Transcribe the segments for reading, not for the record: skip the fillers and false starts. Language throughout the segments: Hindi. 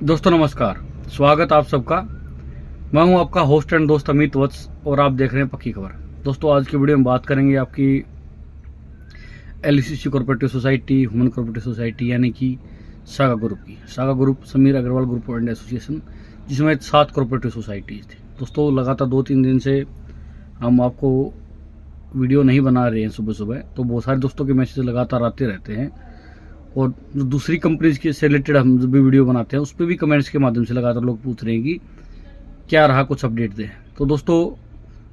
दोस्तों नमस्कार, स्वागत आप सबका। मैं हूं आपका होस्ट एंड दोस्त अमित वत्स और आप देख रहे हैं पक्की खबर। दोस्तों आज की वीडियो में बात करेंगे आपकी LCC cooperative society, human cooperative society यानी कि सागा ग्रुप की। Saga group Sameer Agrawal group and association, जिसमें 7 कोऑपरेटिव सोसाइटीज थी। दोस्तों लगातार 2-3 दिन से हम आपको वीडियो नहीं बना रहे हैं सुबह सुबह, तो बहुत सारे दोस्तों के मैसेज लगातार आते रहते हैं और जो दूसरी कंपनीज के से रिलेटेड हम जब भी वीडियो बनाते हैं उस पर भी कमेंट्स के माध्यम से लगातार लोग पूछ रहे हैं कि क्या रहा, कुछ अपडेट दें। तो दोस्तों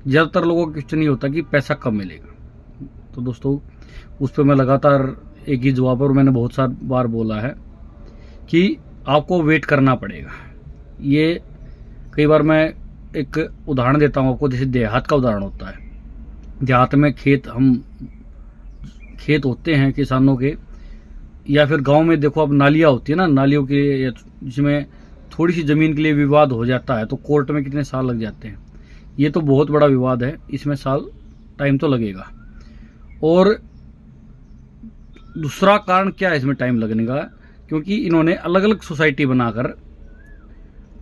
ज़्यादातर लोगों का क्वेश्चन ये होता है कि पैसा कब मिलेगा। तो दोस्तों उस पर मैं लगातार एक ही जवाब, और मैंने बहुत सारी बार बोला है कि आपको वेट करना पड़ेगा। ये कई बार मैं एक उदाहरण देता हूँ आपको, जैसे देहात का उदाहरण होता है। देहात में खेत होते हैं किसानों के, या फिर गांव में देखो अब नालियाँ होती है ना, नालियों के जिसमें थोड़ी सी ज़मीन के लिए विवाद हो जाता है तो कोर्ट में कितने साल लग जाते हैं। ये तो बहुत बड़ा विवाद है, इसमें साल टाइम तो लगेगा। और दूसरा कारण क्या है इसमें टाइम लगने का, क्योंकि इन्होंने अलग अलग सोसाइटी बनाकर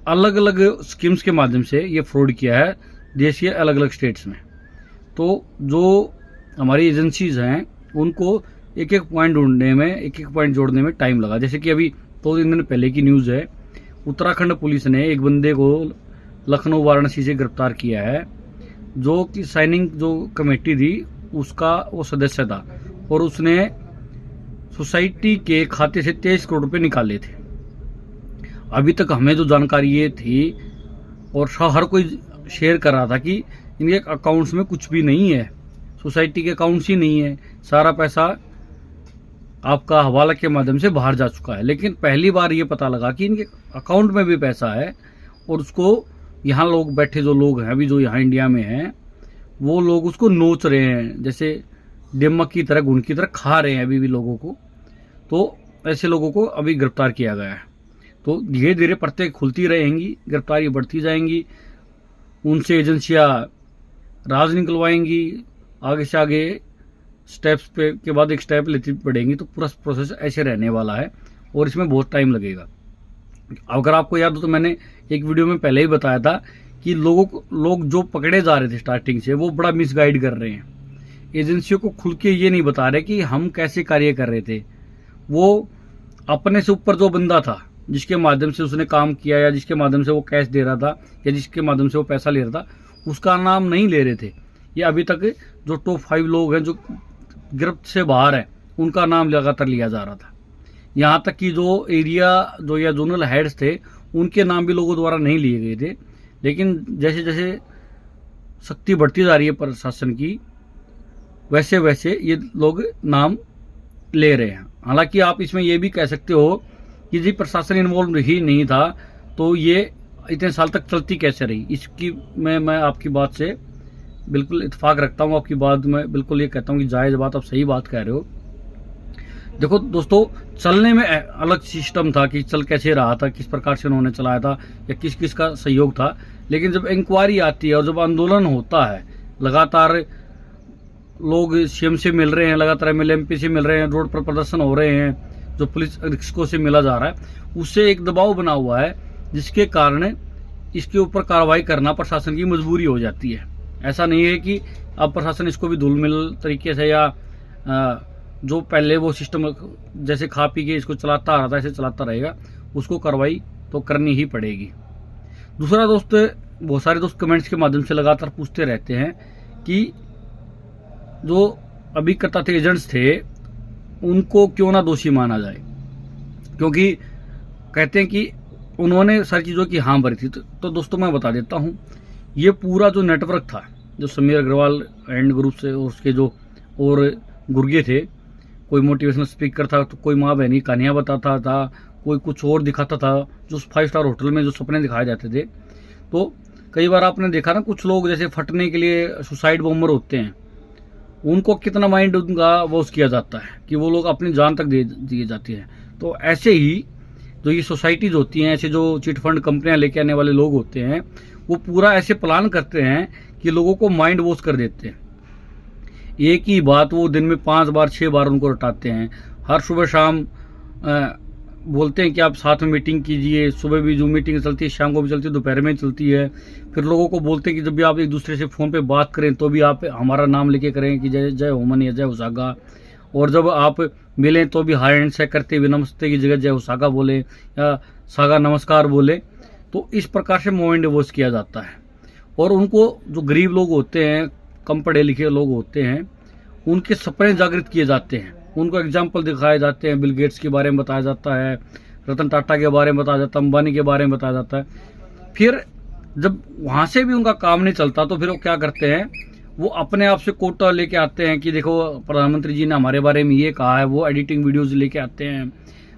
अलग अलग स्कीम्स के माध्यम से ये फ्रॉड किया है देश के अलग अलग स्टेट्स में। तो जो हमारी एजेंसीज हैं उनको एक एक पॉइंट ढूंढने में, एक एक पॉइंट जोड़ने में टाइम लगा। जैसे कि अभी 2-3 दिन पहले की न्यूज़ है, उत्तराखंड पुलिस ने एक बंदे को लखनऊ वाराणसी से गिरफ्तार किया है, जो कि साइनिंग जो कमेटी थी उसका वो सदस्य था, और उसने सोसाइटी के खाते से 23 करोड़ रुपए निकाले थे। अभी तक हमें जो जानकारी ये थी और हर कोई शेयर कर रहा था कि इनके अकाउंट्स में कुछ भी नहीं है, सोसाइटी के अकाउंट्स ही नहीं है, सारा पैसा आपका हवाला के माध्यम से बाहर जा चुका है। लेकिन पहली बार ये पता लगा कि इनके अकाउंट में भी पैसा है, और उसको यहाँ लोग बैठे जो लोग हैं अभी, जो यहाँ इंडिया में हैं, वो लोग उसको नोच रहे हैं, जैसे नमक की तरह, घुन की तरह खा रहे हैं अभी भी लोगों को। तो ऐसे लोगों को अभी गिरफ्तार किया गया है। तो धीरे धीरे परतें खुलती रहेंगी, गिरफ्तारी बढ़ती जाएंगी, उनसे एजेंसियाँ राज निकलवाएंगी, आगे से आगे स्टेप्स पे के बाद एक स्टेप लेती पड़ेंगी। तो पूरा प्रोसेस ऐसे रहने वाला है और इसमें बहुत टाइम लगेगा। अगर आपको याद हो तो मैंने एक वीडियो में पहले ही बताया था कि लोग जो पकड़े जा रहे थे स्टार्टिंग से, वो बड़ा मिसगाइड कर रहे हैं। एजेंसियों को खुल के ये नहीं बता रहे कि हम कैसे कार्य कर रहे थे। वो अपने से ऊपर जो बंदा था, जिसके माध्यम से उसने काम किया, या जिसके माध्यम से वो कैश दे रहा था, या जिसके माध्यम से वो पैसा ले रहा था, उसका नाम नहीं ले रहे थे। ये अभी तक जो टॉप 5 लोग हैं जो गिरफ्त से बाहर है, उनका नाम लगातार लिया जा रहा था। यहाँ तक कि जो एरिया या जोनल हेड्स थे, उनके नाम भी लोगों द्वारा नहीं लिए गए थे। लेकिन जैसे जैसे शक्ति बढ़ती जा रही है प्रशासन की, वैसे वैसे ये लोग नाम ले रहे हैं। हालांकि आप इसमें ये भी कह सकते हो कि जी प्रशासन इन्वॉल्व ही नहीं था तो ये इतने साल तक चलती कैसे रही। इसकी मैं आपकी बात से बिल्कुल इत्तेफाक रखता हूँ, आपकी बात में बिल्कुल ये कहता हूँ कि जायज़ बात, आप सही बात कह रहे हो। देखो दोस्तों, चलने में अलग सिस्टम था कि चल कैसे रहा था, किस प्रकार से उन्होंने चलाया था, या किस किस का सहयोग था। लेकिन जब इंक्वायरी आती है और जब आंदोलन होता है, लगातार लोग सीएम से मिल रहे हैं, लगातार एमएलए एमपी से मिल रहे हैं, रोड पर प्रदर्शन हो रहे हैं, जो पुलिस अधीक्षकों से मिला जा रहा है, उससे एक दबाव बना हुआ है, जिसके कारण इसके ऊपर कार्रवाई करना प्रशासन की मजबूरी हो जाती है। ऐसा नहीं है कि अब प्रशासन इसको भी धुलमिल तरीके से, या जो पहले वो सिस्टम जैसे खा पी के इसको चलाता आ रहा था ऐसे चलाता रहेगा, उसको कार्रवाई तो करनी ही पड़ेगी। दूसरा दोस्त, बहुत सारे दोस्त कमेंट्स के माध्यम से लगातार पूछते रहते हैं कि जो अभी करता थे एजेंट्स थे, उनको क्यों ना दोषी माना जाए, क्योंकि कहते हैं कि उन्होंने सारी चीज़ों की हाँ भरी थी। तो दोस्तों मैं बता देता हूँ, ये पूरा जो नेटवर्क था, जो समीर अग्रवाल एंड ग्रुप से, उसके जो और गुर्गे थे, कोई मोटिवेशनल स्पीकर था, तो कोई माँ बहनी कहानियाँ बताता था, कोई कुछ और दिखाता था, जो 5 स्टार होटल में जो सपने दिखाए जाते थे। तो कई बार आपने देखा ना, कुछ लोग जैसे फटने के लिए सुसाइड बॉम्बर होते हैं, उनको कितना माइंड उनका वॉश किया जाता है कि वो लोग अपनी जान तक दे दिए जाती है। तो ऐसे ही जो ये सोसाइटीज होती हैं, ऐसे जो चिट फंड कंपनियां लेके आने वाले लोग होते हैं, वो पूरा ऐसे प्लान करते हैं कि लोगों को माइंड वॉश कर देते हैं। एक ही बात वो दिन में 5 बार 6 बार उनको रटाते हैं। हर सुबह शाम बोलते हैं कि आप साथ में मीटिंग कीजिए, सुबह भी जूम मीटिंग चलती है, शाम को भी चलती है, दोपहर में चलती है। फिर लोगों को बोलते हैं कि जब भी आप एक दूसरे से फ़ोन पे बात करें तो भी आप हमारा नाम लेके करें कि जय जय होमन या जय उसागा, और जब आप मिलें तो भी हाय हैंड शेक करते हुए नमस्ते की जगह जय उसागा बोले या सागा नमस्कार बोले। तो इस प्रकार से माइंड वॉश किया जाता है। और उनको जो गरीब लोग होते हैं, कम पढ़े लिखे लोग होते हैं, उनके सपने जागृत किए जाते हैं, उनको एग्जाम्पल दिखाए जाते हैं। बिल गेट्स के बारे में बताया जाता है, रतन टाटा के बारे में बताया जाता है, अंबानी के बारे में बताया जाता है। फिर जब वहाँ से भी उनका काम नहीं चलता तो फिर वो क्या करते हैं, वो अपने आप से कोटा लेके आते हैं कि देखो प्रधानमंत्री जी ने हमारे बारे में ये कहा है। वो एडिटिंग वीडियोज़ लेके आते हैं,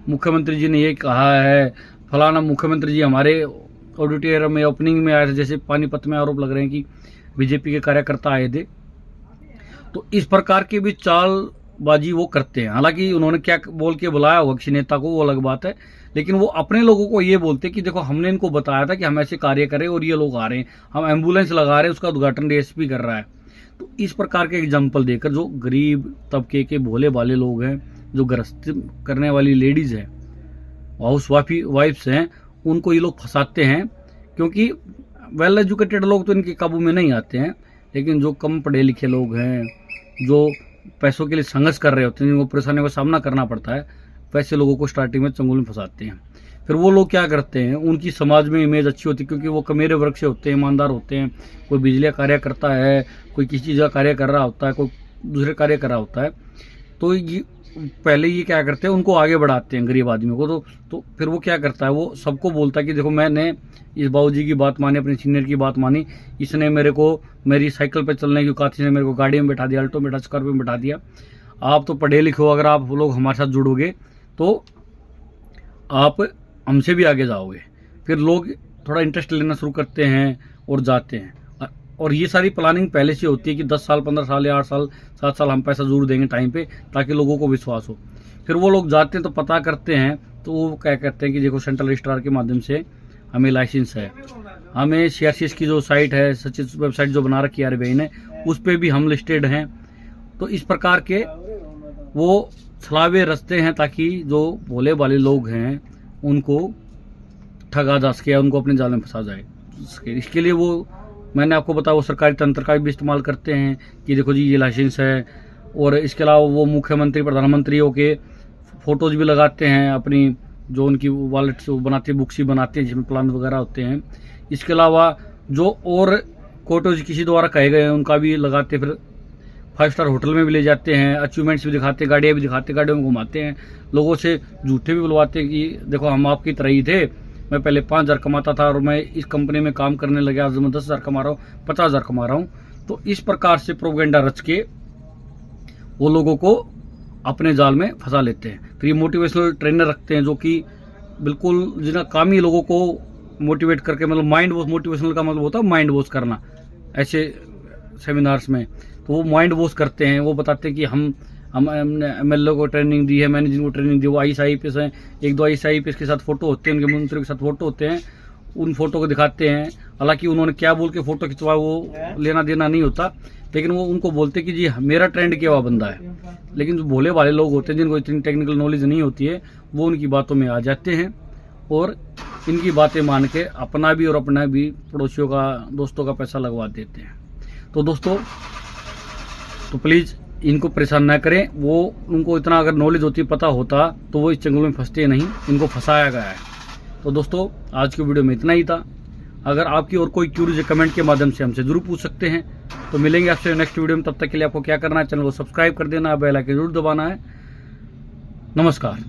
मुख्यमंत्री जी ने ये कहा है, फलाना मुख्यमंत्री जी हमारे ऑडिटोरियम में ओपनिंग में आए थे, जैसे पानीपत में आरोप लग रहे हैं कि बीजेपी के कार्यकर्ता आए थे। तो इस प्रकार की भी चालबाजी वो करते हैं। हालांकि उन्होंने क्या बोल के बुलाया होगा किसी नेता को, वो अलग बात है, लेकिन वो अपने लोगों को ये बोलते हैं कि देखो हमने इनको बताया था कि हम ऐसे कार्य करें और ये लोग आ रहे हैं, हम एम्बुलेंस लगा रहे हैं, उसका उद्घाटन डीएसपी कर रहा है। तो इस प्रकार के एग्जाम्पल देकर जो गरीब तबके के भोले भाले लोग हैं, जो गृहस्थी करने वाली लेडीज़ हैं, हाउस वाइफ्स हैं, उनको ये लोग फंसाते हैं। क्योंकि वेल एजुकेटेड लोग तो इनके काबू में नहीं आते हैं, लेकिन जो कम पढ़े लिखे लोग हैं, जो पैसों के लिए संघर्ष कर रहे होते हैं, जिनको परेशानियों का सामना करना पड़ता है, वैसे लोगों को स्टार्टिंग में चंगुल में फंसाते हैं। फिर वो लोग क्या करते हैं, उनकी समाज में इमेज अच्छी होती है क्योंकि वो कमेरे वर्ग से होते हैं, ईमानदार होते हैं। कोई बिजली का कार्य करता है, कोई किसी चीज़ का कार्य कर रहा होता है, कोई दूसरे कार्य कर रहा होता है। तो ये पहले ये क्या करते हैं, उनको आगे बढ़ाते हैं गरीब आदमी को। तो फिर वो क्या करता है, वो सबको बोलता है कि देखो मैंने इस बाबूजी की बात मानी, अपने सीनियर की बात मानी, इसने मेरे को मेरी साइकिल पर चलने की औकात, इसने मेरे को गाड़ी में बैठा दिया, अल्टो में बैठा, स्कॉर्पियो में बैठा दिया। आप तो पढ़े लिखे हो, अगर आप लोग हमारे साथ जुड़ोगे तो आप हमसे भी आगे जाओगे। फिर लोग थोड़ा इंटरेस्ट लेना शुरू करते हैं और जाते हैं। और ये सारी प्लानिंग पहले से होती है कि 10 साल 15 साल या 8 साल 7 साल हम पैसा जरूर देंगे टाइम पे, ताकि लोगों को विश्वास हो। फिर वो लोग जाते हैं तो पता करते हैं, तो वो क्या कहते हैं कि देखो सेंट्रल रजिस्ट्रार के माध्यम से हमें लाइसेंस है, हमें CRCS की जो साइट है, सचिव वेबसाइट जो बना रखी है RBI ने, उस पर भी हम लिस्टेड हैं। तो इस प्रकार के वो छलावे रचते हैं ताकि जो भोले भाले लोग हैं उनको ठगा जा सके, उनको अपने जाल में फंसा जाए। इसके लिए वो मैंने आपको बताया, वो सरकारी तंत्र का भी इस्तेमाल करते हैं कि देखो जी ये लाइसेंस है। और इसके अलावा वो मुख्यमंत्री प्रधानमंत्रियों के फ़ोटोज़ भी लगाते हैं, अपनी जो उनकी वॉलेट से बनाते हैं, बुक्स ही बनाते हैं जिसमें प्लान वगैरह होते हैं। इसके अलावा जो और फोटोज किसी द्वारा कहे गए हैं उनका भी लगाते, फिर 5 स्टार होटल में भी ले जाते हैं, अचीवमेंट्स भी दिखाते, गाड़ियाँ भी दिखाते, गाड़ियों में घुमाते हैं, लोगों से झूठे भी बुलवाते हैं कि देखो हम आपकी तरह ही थे, मैं पहले 5,000 कमाता था और मैं इस कंपनी में काम करने लगा, आज मैं 10,000 कमा रहा हूँ, 50,000 कमा रहा हूँ। तो इस प्रकार से प्रोपेगेंडा रच के वो लोगों को अपने जाल में फंसा लेते हैं। फिर ये मोटिवेशनल ट्रेनर रखते हैं जो कि बिल्कुल जिनका काम ही लोगों को मोटिवेट करके, मतलब माइंड वॉश, मोटिवेशनल का मतलब होता है माइंड वॉश करना ऐसे सेमिनार्स में। तो वो माइंड वॉश करते हैं, वो बताते हैं कि हमने MLA को ट्रेनिंग दी है, मैंने जिनको ट्रेनिंग दी वो IAS हैं, 1-2 IAS के साथ फोटो होते हैं, उनके मंत्रियों के साथ फोटो होते हैं, उन फोटो को दिखाते हैं। हालांकि उन्होंने क्या बोल के फोटो खिंचवाया वो लेना देना नहीं होता, लेकिन वो उनको बोलते कि जी मेरा ट्रेंड किया हुआ बंदा है। लेकिन जो भोले वाले लोग होते हैं जिनको इतनी टेक्निकल नॉलेज नहीं होती है, वो उनकी बातों में आ जाते हैं और इनकी बातें मान के अपना भी और अपना भी पड़ोसियों का, दोस्तों का पैसा लगवा देते हैं। तो दोस्तों, तो प्लीज़ इनको परेशान ना करें। वो उनको इतना अगर नॉलेज होती, पता होता, तो वो इस चंगुल में फंसते नहीं, इनको फंसाया गया है। तो दोस्तों, आज की वीडियो में इतना ही था। अगर आपकी और कोई क्यूरीज है, कमेंट के माध्यम से हमसे जरूर पूछ सकते हैं। तो मिलेंगे आपसे नेक्स्ट वीडियो में, तब तक के लिए आपको क्या करना है, चैनल को सब्सक्राइब कर देना है, बेल आइकन जरूर दबाना है। नमस्कार।